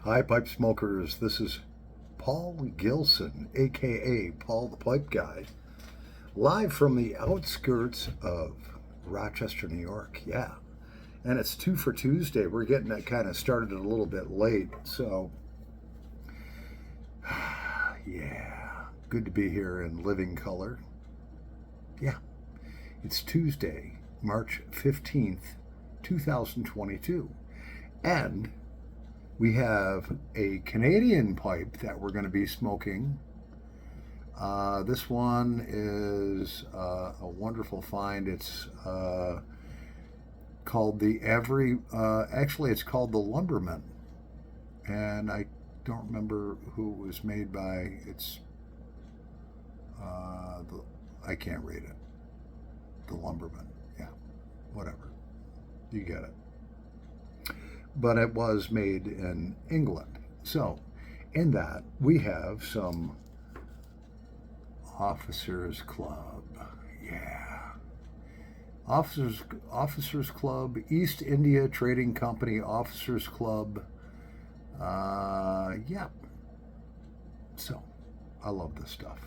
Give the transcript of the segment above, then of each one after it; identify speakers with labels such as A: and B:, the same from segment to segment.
A: Hi, pipe smokers. This is Paul Gilson, aka Paul the Pipe Guy, live from the outskirts of Rochester, New York. Yeah. And it's 2 for Tuesday. We're getting that kind of started a little bit late. So, yeah. Good to be here in living color. Yeah. It's Tuesday, March 15th, 2022. And we have a Canadian pipe that we're going to be smoking. This one is a wonderful find. It's called it's called the Lumberman. And I don't remember who it was made by. I can't read it. The Lumberman. Yeah, whatever. You get it. But it was made in England. So, in that, we have some Officers Club. Yeah. Officers Club, East India Trading Company Officers Club. Yeah. So, I love this stuff.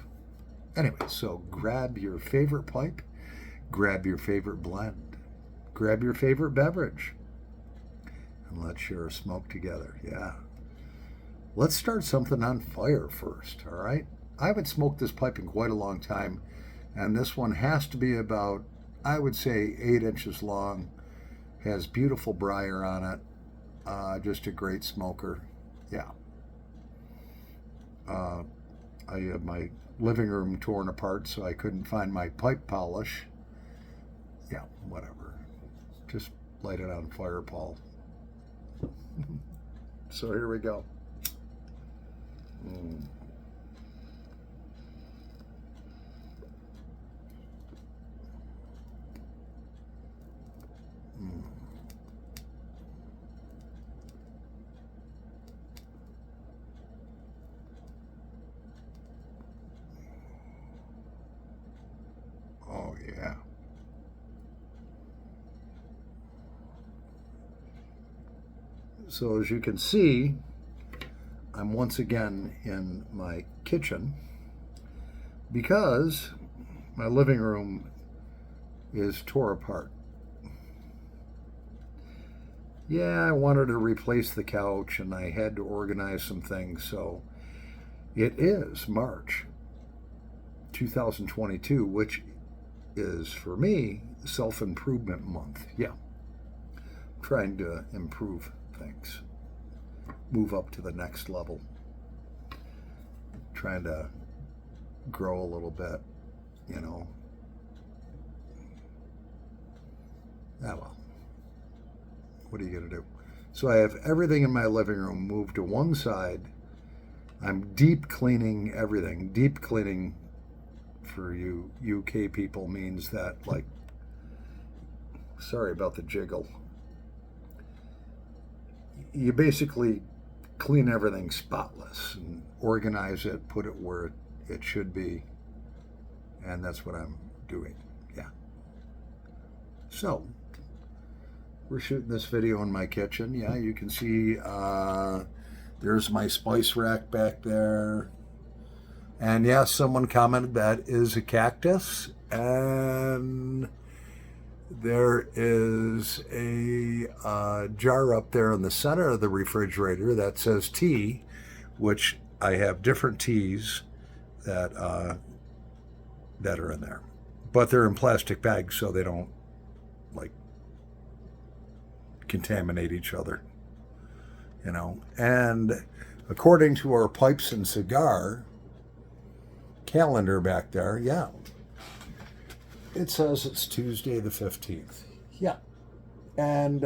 A: Anyway, so grab your favorite pipe, grab your favorite blend, grab your favorite beverage, and let's share a smoke together. Yeah. Let's start something on fire first, all right? I haven't smoked this pipe in quite a long time, and this one has to be about, I would say, 8 inches long. Has beautiful briar on it. Just a great smoker. Yeah. I have my living room torn apart, so I couldn't find my pipe polish. Yeah, whatever. Just light it on fire, Paul. So here we go. Mm. Mm. Oh, yeah. So as you can see, I'm once again in my kitchen because my living room is tore apart. Yeah, I wanted to replace the couch and I had to organize some things. So it is March 2022, which is for me self-improvement month. Yeah. Trying to improve things, move up to the next level, trying to grow a little bit, you know. Ah, well, what are you going to do? So I have everything in my living room moved to one side. I'm deep cleaning everything. Deep cleaning for you UK people means that, like, sorry about the jiggle. You basically clean everything spotless and organize it, put it where it should be. And that's what I'm doing. Yeah. So, we're shooting this video in my kitchen. Yeah, you can see there's my spice rack back there. And yeah, someone commented that is a cactus. And there is a jar up there in the center of the refrigerator that says tea, which I have different teas that are in there. But they're in plastic bags so they don't, like, contaminate each other, you know. And according to our pipes and cigar calendar back there, yeah, it says it's Tuesday the 15th. Yeah. And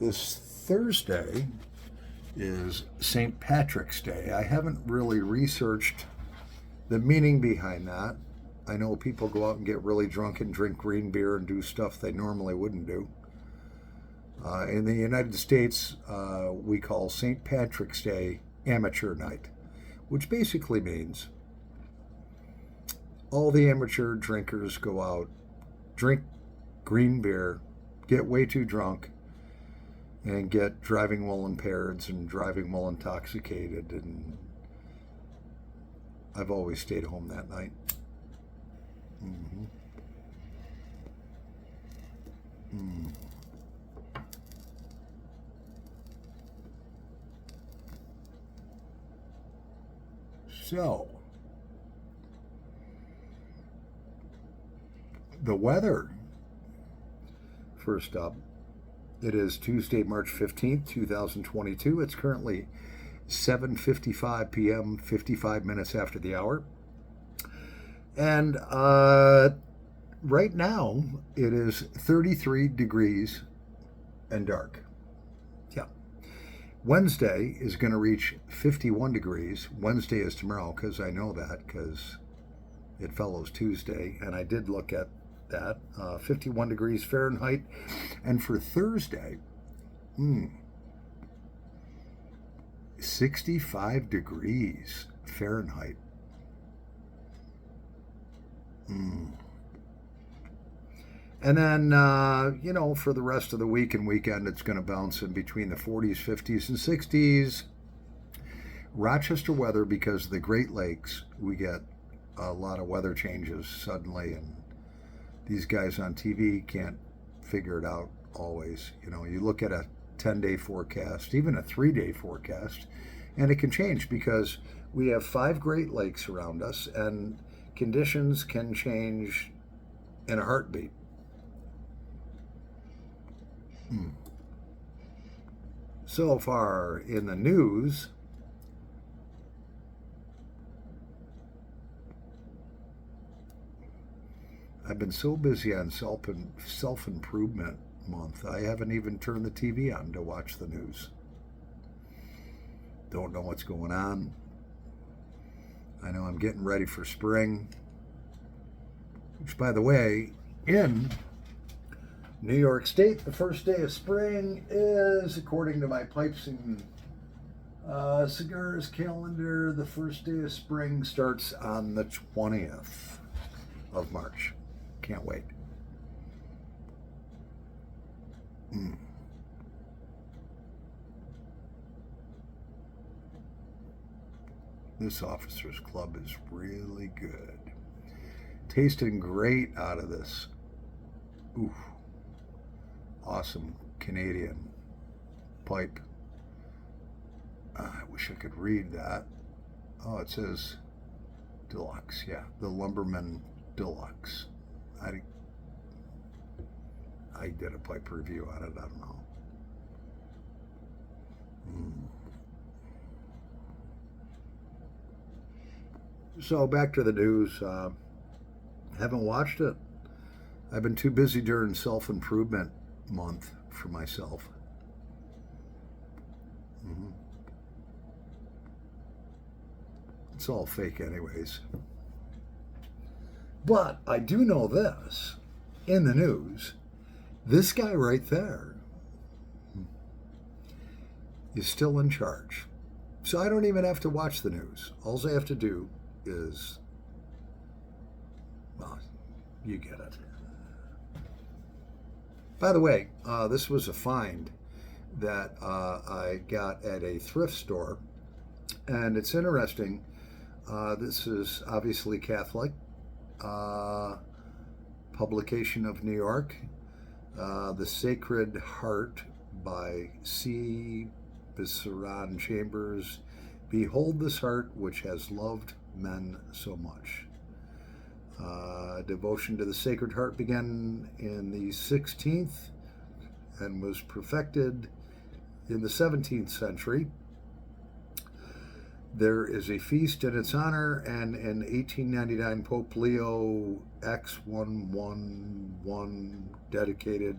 A: this Thursday is St. Patrick's Day. I haven't really researched the meaning behind that. I know people go out and get really drunk and drink green beer and do stuff they normally wouldn't do. In the United States, we call St. Patrick's Day Amateur Night, which basically means all the amateur drinkers go out, drink green beer, get way too drunk, and get driving while impaired and driving while intoxicated. And I've always stayed home that night. Mm-hmm. Mm. So, the weather. First up, it is Tuesday, March 15th, 2022. It's currently 7:55 p.m., 55 minutes after the hour. And right now, it is 33 degrees and dark. Yeah. Wednesday is going to reach 51 degrees. Wednesday is tomorrow, because I know that, because it follows Tuesday. And I did look at that. 51 degrees Fahrenheit. And for Thursday, 65 degrees Fahrenheit. And then, for the rest of the week and weekend, it's going to bounce in between the 40s, 50s, and 60s. Rochester weather, because of the Great Lakes, we get a lot of weather changes suddenly, and these guys on TV can't figure it out always. You look at a 10-day forecast, even a 3-day forecast, and it can change because we have 5 Great Lakes around us, and conditions can change in a heartbeat. So far in the news, I've been so busy on self-improvement month, I haven't even turned the TV on to watch the news. Don't know what's going on. I know I'm getting ready for spring, which, by the way, in New York State, the first day of spring is, according to my Pipes and Cigars calendar, the first day of spring starts on the 20th of March. Can't wait. This Officers Club is really good. Tasting great out of this. Oof. Awesome Canadian pipe. I wish I could read that. Oh, it says Deluxe. Yeah, the Lumberman Deluxe. I did a pipe review on it. I don't know. So back to the news. Haven't watched it. I've been too busy during self-improvement month for myself. It's all fake anyways. But I do know this, in the news, this guy right there is still in charge. So I don't even have to watch the news. All I have to do is, well, you get it. By the way, this was a find that I got at a thrift store, and it's interesting. This is obviously Catholic, publication of New York, The Sacred Heart by C. Bissaran Chambers. Behold this heart which has loved men so much. Devotion to the Sacred Heart began in the 16th and was perfected in the 17th century. There is a feast in its honor, and in 1899, Pope Leo X111 dedicated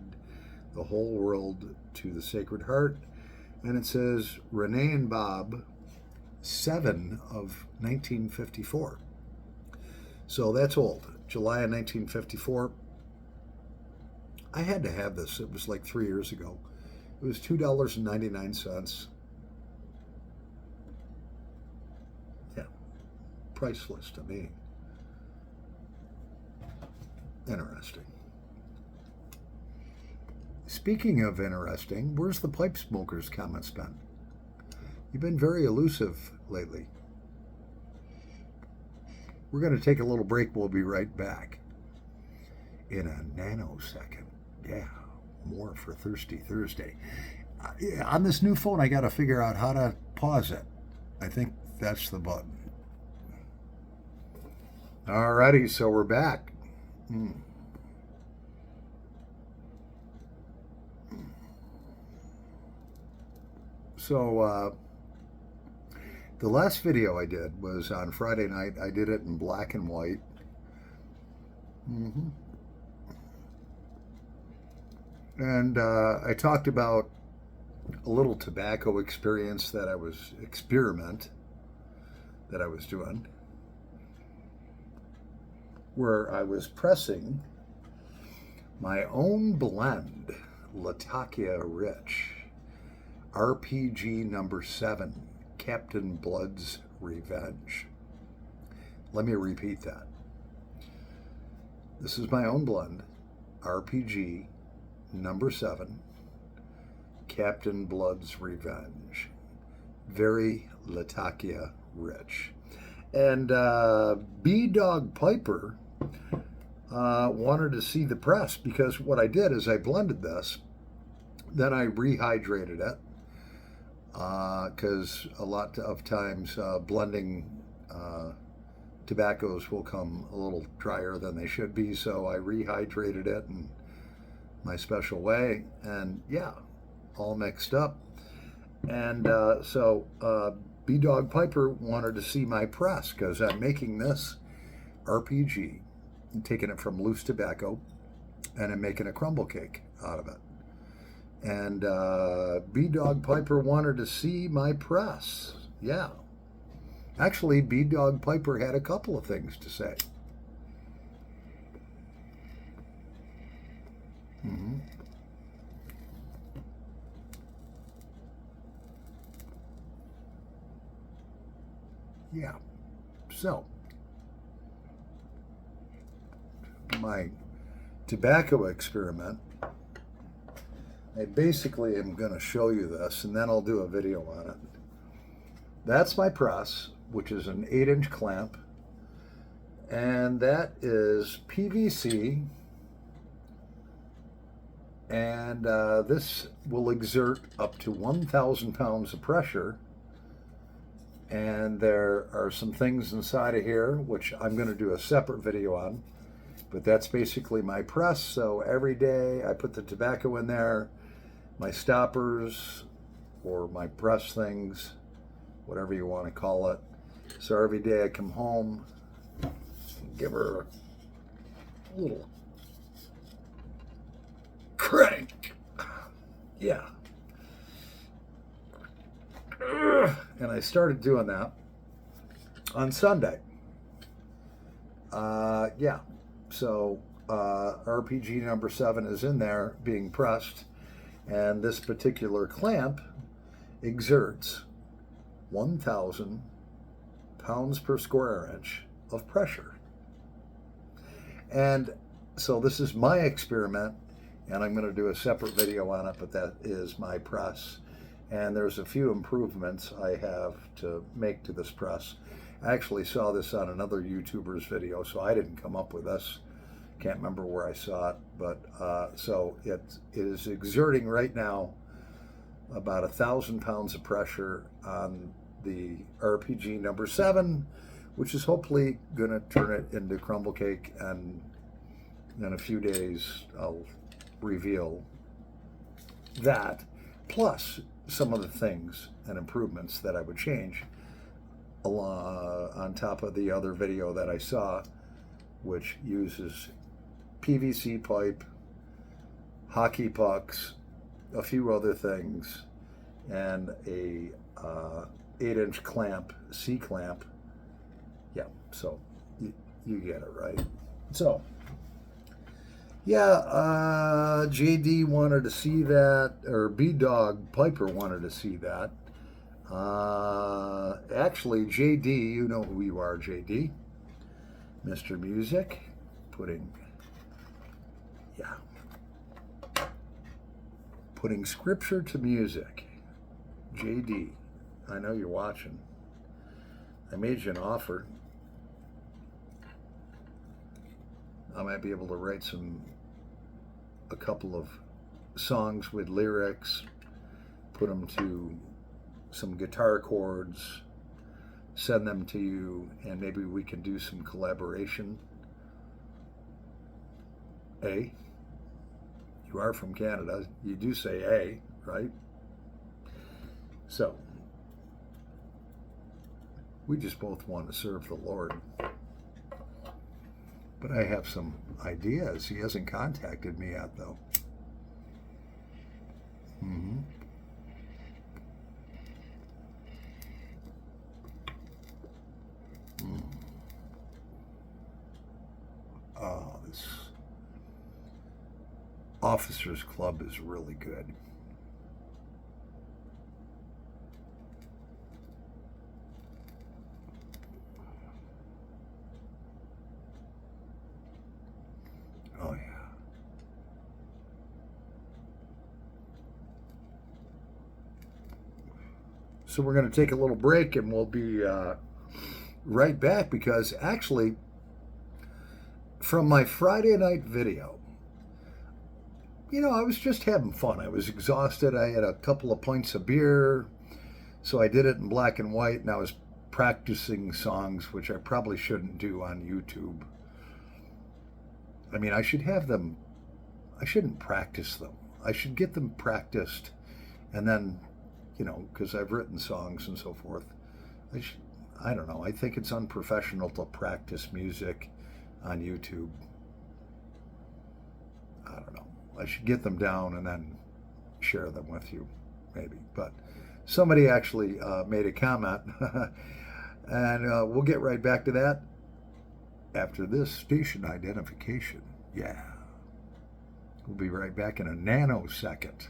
A: the whole world to the Sacred Heart. And it says Renee and Bob, 7 of 1954. So that's old. July of 1954. I had to have this. It was like 3 years ago. It was $2.99. Yeah, priceless to me. Interesting. Speaking of interesting, where's the pipe smokers comments been? You've been very elusive lately. We're going to take a little break. We'll be right back in a nanosecond. Yeah, more for Thirsty Thursday. On this new phone, I got to figure out how to pause it. I think that's the button. Alrighty, so we're back. So, the last video I did was on Friday night. I did it in black and white. And I talked about a little tobacco experience that I was doing, where I was pressing my own blend, Latakia Rich, RPG number 7, Captain Blood's Revenge. Let me repeat that. This is my own blend, RPG number 7, Captain Blood's Revenge. Very Latakia Rich. And B-Dog Piper wanted to see the press, because what I did is I blended this, then I rehydrated it, because a lot of times blending tobaccos will come a little drier than they should be, so I rehydrated it in my special way, and yeah, all mixed up. And so B-Dog Piper wanted to see my press, because I'm making this RPG, and taking it from loose tobacco, and I'm making a crumble cake out of it. And B-Dog Piper wanted to see my press. Yeah. Actually, B-Dog Piper had a couple of things to say. Yeah. So, my tobacco experiment, I basically am going to show you this, and then I'll do a video on it. That's my press, which is an 8-inch clamp, and that is PVC, and this will exert up to 1,000 pounds of pressure, and there are some things inside of here which I'm going to do a separate video on, but that's basically my press. So every day I put the tobacco in there, my stoppers, or my press things, whatever you want to call it. So every day I come home, give her a little crank. Yeah. And I started doing that on Sunday. Yeah. So RPG number 7 is in there being pressed, and this particular clamp exerts 1,000 pounds per square inch of pressure. And so this is my experiment, and I'm going to do a separate video on it, but that is my press. And there's a few improvements I have to make to this press. I actually saw this on another YouTuber's video, so I didn't come up with this. Can't remember where I saw it, but so it is exerting right now about 1,000 pounds of pressure on the RPG number 7, which is hopefully going to turn it into crumble cake, and in a few days I'll reveal that, plus some of the things and improvements that I would change on top of the other video that I saw, which uses PVC pipe, hockey pucks, a few other things, and a 8-inch clamp, C-clamp. Yeah, so you get it, right? So, yeah, JD wanted to see that, or B-Dog Piper wanted to see that. Actually, JD, you know who you are, JD. Mr. Music, putting, yeah. putting scripture to music. JD, I know you're watching. I made you an offer. I might be able to write a couple of songs with lyrics, put them to some guitar chords, send them to you, and maybe we can do some collaboration. You are from Canada. You do say right? So, we just both want to serve the Lord. But I have some ideas. He hasn't contacted me yet, though. Mm-hmm. Oh, this Officers Club is really good. Oh, yeah. So we're going to take a little break and we'll be right back, because actually, from my Friday night video, I was just having fun. I was exhausted. I had a couple of pints of beer, so I did it in black and white, and I was practicing songs, which I probably shouldn't do on YouTube. I mean, I shouldn't practice them. I should get them practiced, and then, because I've written songs and so forth, I don't know, I think it's unprofessional to practice music on YouTube. I don't know. I should get them down and then share them with you, maybe. But somebody actually made a comment, and we'll get right back to that after this station identification. Yeah. We'll be right back in a nanosecond.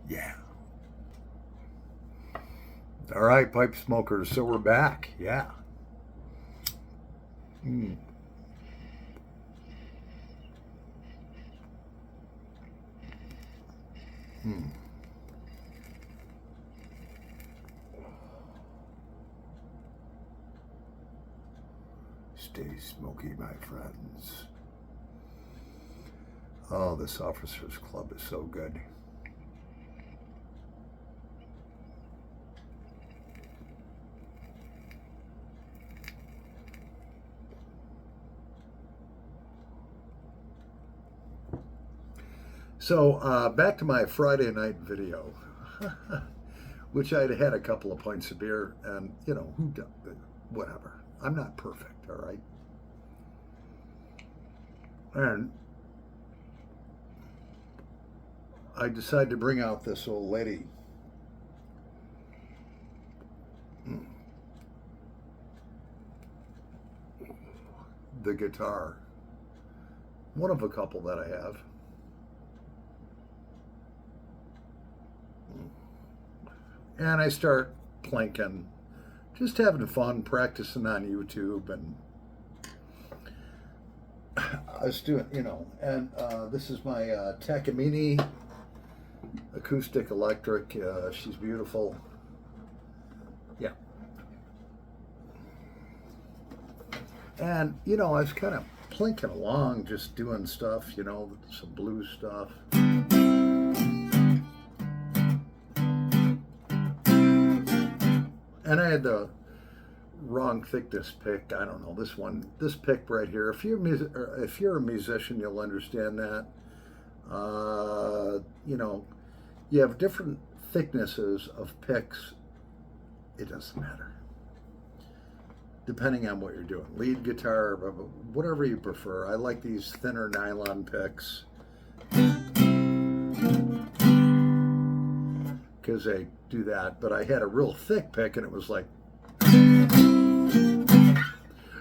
A: Yeah. All right, pipe smokers, so we're back. Yeah. Stay smoky, my friends. Oh, this Officers Club is so good. So back to my Friday night video, which I'd had a couple of pints of beer, and whatever. I'm not perfect, all right? And I decided to bring out this old lady. The guitar. One of a couple that I have. And I start plinking, just having fun, practicing on YouTube, and I was doing, and this is my Takamine acoustic electric. She's beautiful. Yeah. And, I was kind of plinking along, just doing stuff, some blues stuff. And I had the wrong thickness pick. I don't know, this pick right here. If you're a musician, you'll understand that. You have different thicknesses of picks. It doesn't matter, depending on what you're doing. Lead guitar, whatever you prefer. I like these thinner nylon picks because they do that, but I had a real thick pick and it was like,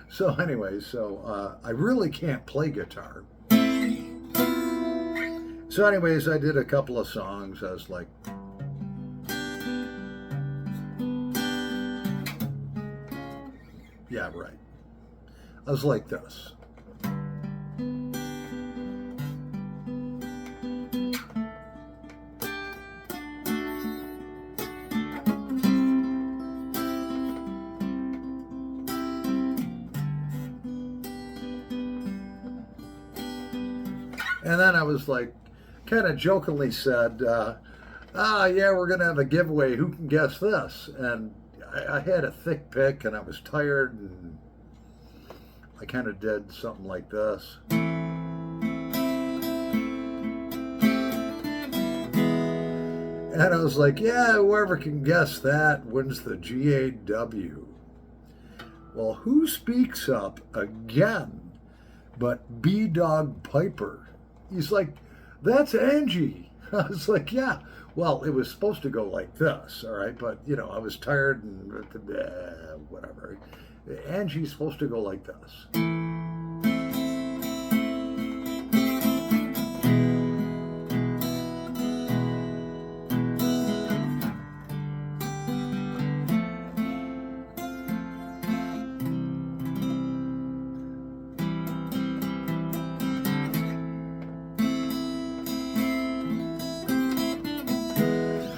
A: so anyway, I really can't play guitar. So anyways, I did a couple of songs. I was like, yeah, right. I was like this. And then I was like, kind of jokingly said, yeah, we're going to have a giveaway. Who can guess this? And I had a thick pick and I was tired, and I kind of did something like this. And I was like, yeah, whoever can guess that wins the GAW. Well, who speaks up again but B-Dog Piper? He's like, that's Angie. I was like, yeah. Well, it was supposed to go like this, all right? But, I was tired and whatever. Angie's supposed to go like this.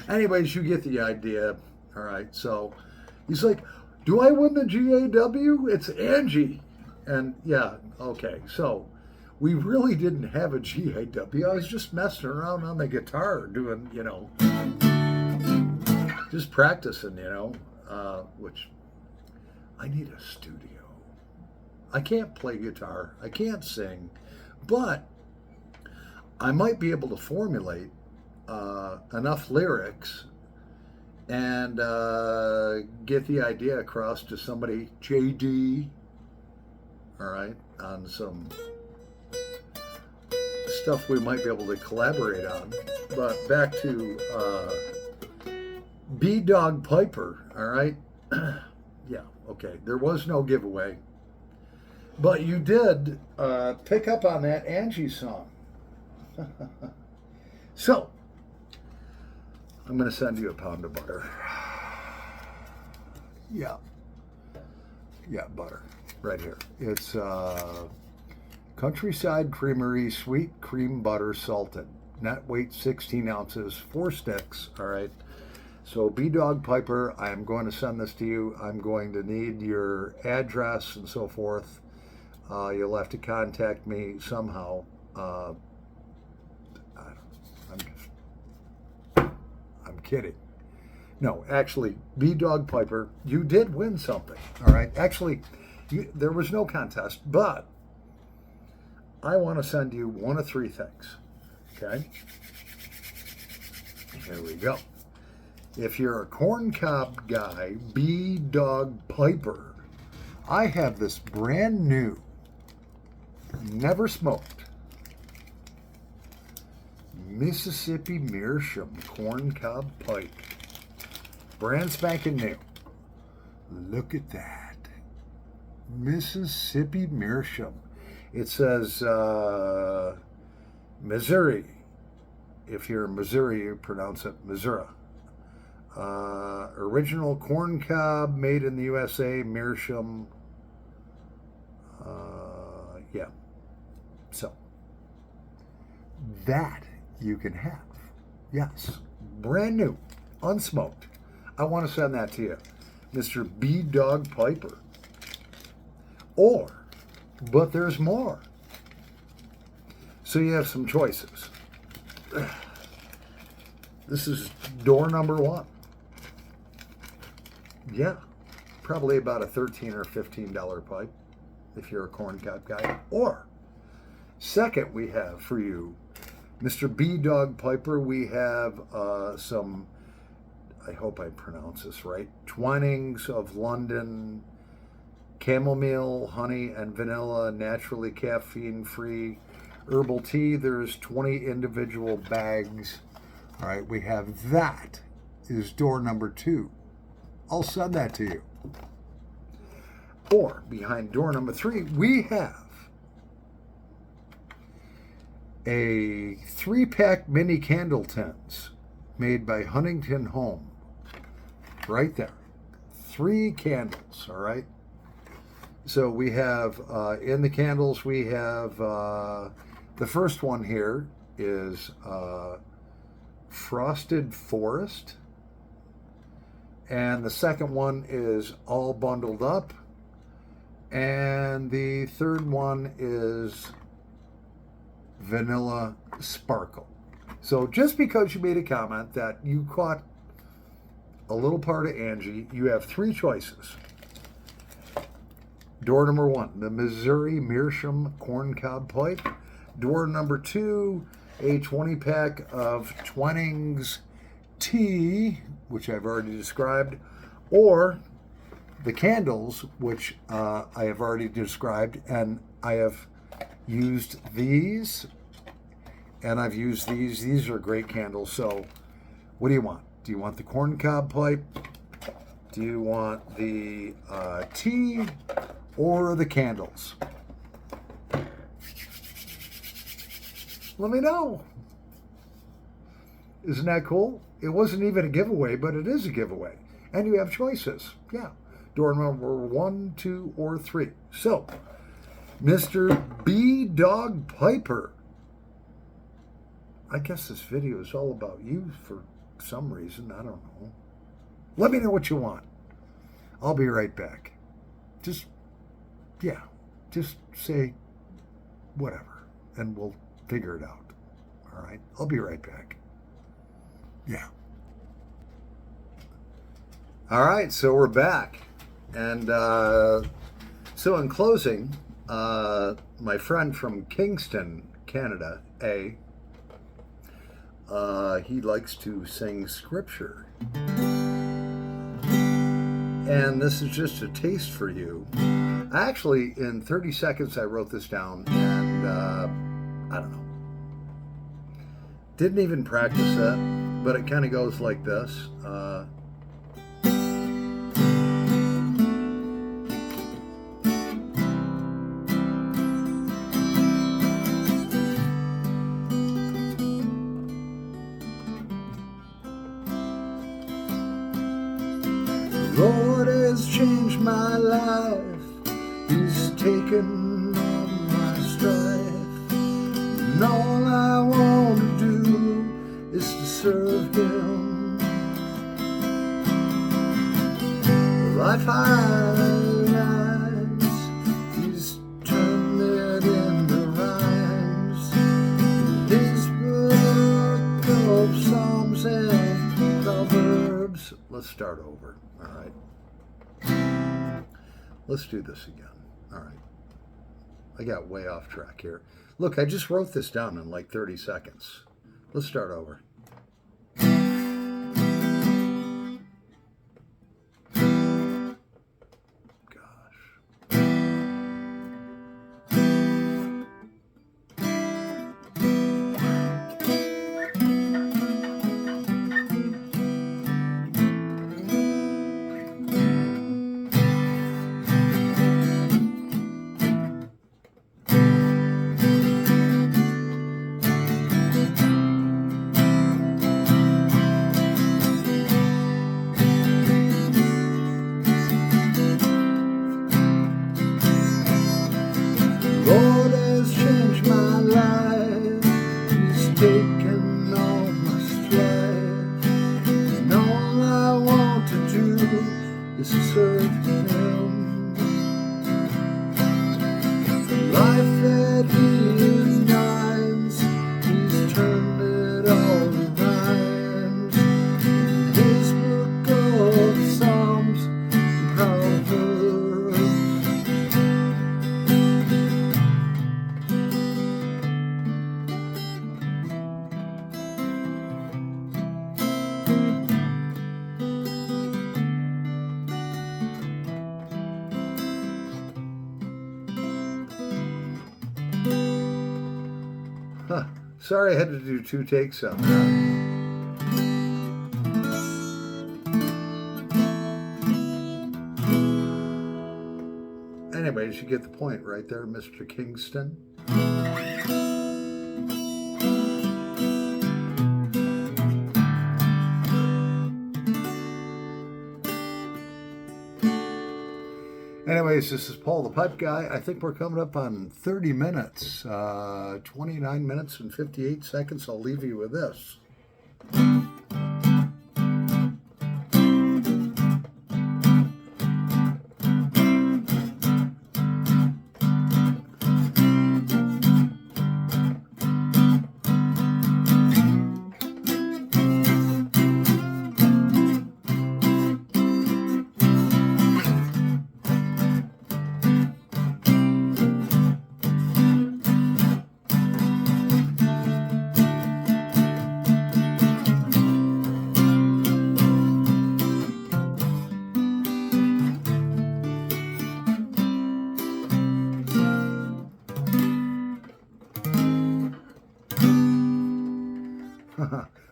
A: Anyways, you get the idea. All right. So he's like, do I win the GAW? It's Angie. And yeah, okay. So we really didn't have a GAW. I was just messing around on the guitar doing, just practicing, which I need a studio. I can't play guitar. I can't sing, but I might be able to formulate enough lyrics and get the idea across to somebody, JD, all right, on some stuff we might be able to collaborate on. But back to B-Dog Piper, all right? Yeah, okay, there was no giveaway. But you did pick up on that Angie song. So, I'm going to send you a pound of butter. Yeah. Yeah, butter. Right here. It's Countryside Creamery Sweet Cream Butter Salted. Net weight 16 ounces, 4 sticks. All right. So, B-Dog Piper, I'm going to send this to you. I'm going to need your address and so forth. You'll have to contact me somehow. I'm kidding. No, actually, B-Dog Piper, you did win something, all right? Actually, there was no contest, but I want to send you one of 3 things, okay? Here we go. If you're a corncob guy, B-Dog Piper, I have this brand new, never smoked, Mississippi Meerschaum corncob pipe. Brand spanking new. Look at that. Mississippi Meerschaum. It says Missouri. If you're in Missouri, you pronounce it Missouri. Original corncob made in the USA, Meerschaum. Yeah. So, that you can have. Yes. Brand new. Unsmoked. I want to send that to you. Mr. B-Dog Piper. But there's more. So you have some choices. This is door number 1. Yeah. Probably about a $13 or $15 pipe if you're a corncob guy. Or, second we have for you, Mr. B-Dog Piper, we have some, I hope I pronounce this right, Twinings of London, chamomile, honey, and vanilla, naturally caffeine-free herbal tea. There's 20 individual bags. All right, we have that is door number 2. I'll send that to you. Or, behind door number 3, we have a 3-pack mini candle tins made by Huntington Home. Right there. 3 candles, all right? So we have, in the candles, we have, the first one here is Frosted Forest. And the second one is All Bundled Up. And the third one is Vanilla Sparkle. So just because you made a comment that you caught a little part of Angie, you have three choices. Door number one, the Missouri Meerschaum Corncob Pipe. Door number two, a 20-pack of Twinings tea, which I've already described, or the candles, which I have already described, and I have used these, and I've used these. These are great candles. So what do you want? Do you want the corncob pipe? Do you want the tea or the candles? Let me know. Isn't that cool? It wasn't even a giveaway, but it is a giveaway. And you have choices. Yeah. Door number 1, 2, or 3. So, Mr. B Dog Piper. I guess this video is all about you for some reason. I don't know. Let me know what you want. I'll be right back. Just say whatever, and we'll figure it out. All right? I'll be right back. Yeah. All right, so we're back. And so in closing, my friend from Kingston, Canada, he likes to sing scripture. And this is just a taste for you. Actually, in 30 seconds, I wrote this down, and I don't know. Didn't even practice it, but it kind of goes like this. Lord has changed my life. He's taken all my strife. And all I want to do is to serve Him. The life I rise, He's turned it into rhymes. His book of Psalms and Proverbs. Let's start over. All right. Let's do this again. All right. I got way off track here. Look, I just wrote this down in like 30 seconds. Let's start over. Lord has changed my life. He's taken all my strife. And all I want to do is serve Him. The life that He ignites, He's turned it all to rhymes. In His book of Psalms and Proverbs. Huh. Sorry I had to do 2 takes on that. Anyways, you get the point right there, Mr. Kingston. Anyways, this is Paul the Pipe Guy. I think we're coming up on 30 minutes, 29 minutes and 58 seconds. I'll leave you with this.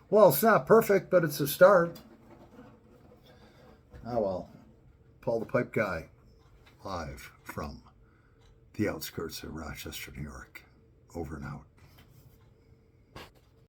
A: Well, it's not perfect, but it's a start. Oh well. Paul the Pipe Guy, live from the outskirts of Rochester, New York. Over and out.